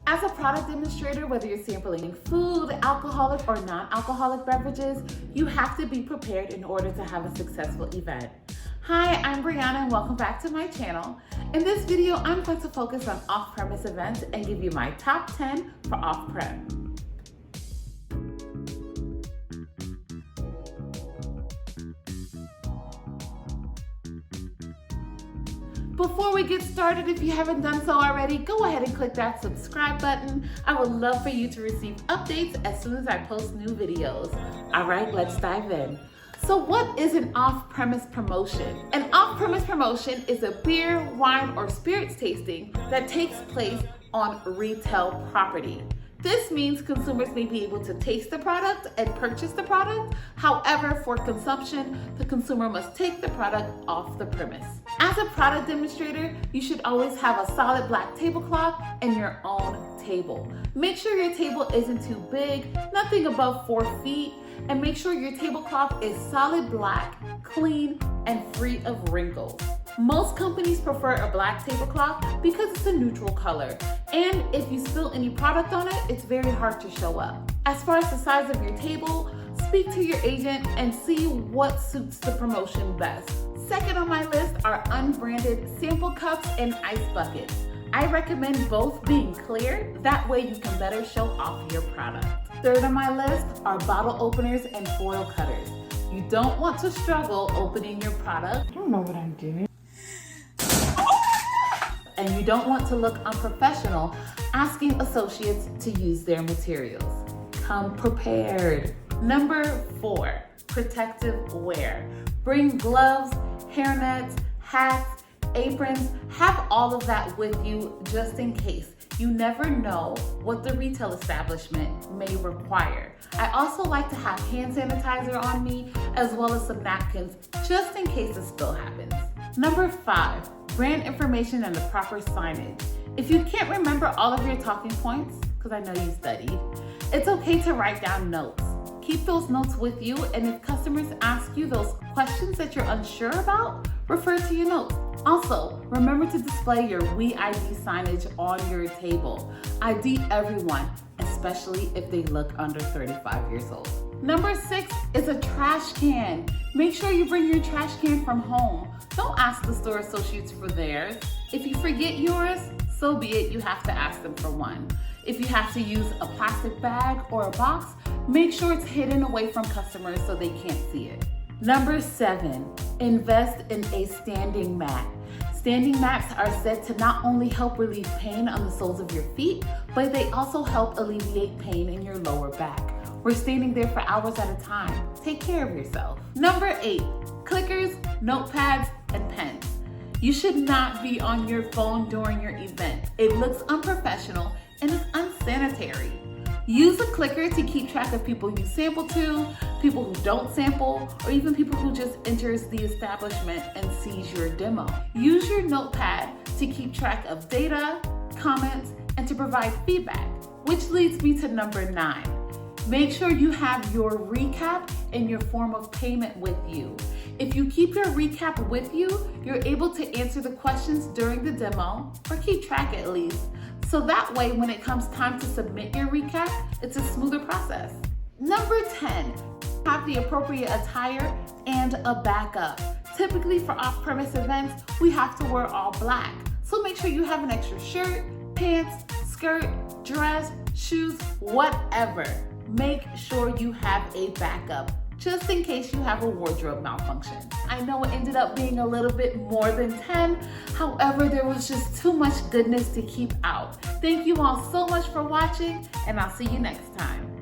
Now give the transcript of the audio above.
As a product demonstrator, whether you're sampling food, alcoholic or non-alcoholic beverages, you have to be prepared in order to have a successful event. Hi, I'm Brianna and welcome back to my channel. In this video, I'm going to focus on off-premise events and give you my top 10 for off-prem. Before we get started, if you haven't done so already, go ahead and click that subscribe button. I would love for you to receive updates as soon as I post new videos. All right, let's dive in. So what is an off-premise promotion? An off-premise promotion is a beer, wine, or spirits tasting that takes place on retail property. This means consumers may be able to taste the product and purchase the product. However, for consumption, the consumer must take the product off the premise. As a product demonstrator, you should always have a solid black tablecloth and your own table. Make sure your table isn't too big, nothing above 4 feet, and make sure your tablecloth is solid black, clean, and free of wrinkles. Most companies prefer a black tablecloth because it's a neutral color, and if you spill any product on it, it's very hard to show up. As far as the size of your table, speak to your agent and see what suits the promotion best. Second on my list are unbranded sample cups and ice buckets. I recommend both being clear, that way you can better show off your product. Third on my list are bottle openers and foil cutters. You don't want to struggle opening your product. I don't know what I'm doing. And you don't want to look unprofessional asking associates to use their materials. Come prepared. Number 4, protective wear. Bring gloves, hairnets, hats, aprons. Have all of that with you just in case. You never know what the retail establishment may require. I also like to have hand sanitizer on me as well as some napkins just in case a spill happens. Number 5, brand information and the proper signage. If you can't remember all of your talking points, because I know you studied, it's okay to write down notes. Keep those notes with you, and if customers ask you those questions that you're unsure about, refer to your notes. Also, remember to display your We ID signage on your table. ID everyone, especially if they look under 35 years old. Number 6 is a trash can. Make sure you bring your trash can from home. Don't ask the store associates for theirs. If you forget yours, so be it, you have to ask them for one. If you have to use a plastic bag or a box, make sure it's hidden away from customers so they can't see it. Number 7, invest in a standing mat. Standing mats are said to not only help relieve pain on the soles of your feet, but they also help alleviate pain in your lower back. We're standing there for hours at a time. Take care of yourself. Number 8, clickers, notepads, and pens. You should not be on your phone during your event. It looks unprofessional and it's unsanitary. Use a clicker to keep track of people you sample to, people who don't sample, or even people who just enters the establishment and sees your demo. Use your notepad to keep track of data, comments, and to provide feedback, which leads me to number 9. Make sure you have your recap and your form of payment with you. If you keep your recap with you, you're able to answer the questions during the demo, or keep track at least. So that way, when it comes time to submit your recap, it's a smoother process. Number 10, have the appropriate attire and a backup. Typically for off-premise events, we have to wear all black. So make sure you have an extra shirt, pants, skirt, dress, shoes, whatever. Make sure you have a backup, just in case you have a wardrobe malfunction. I know it ended up being a little bit more than 10, however, there was just too much goodness to keep out. Thank you all so much for watching, and I'll see you next time.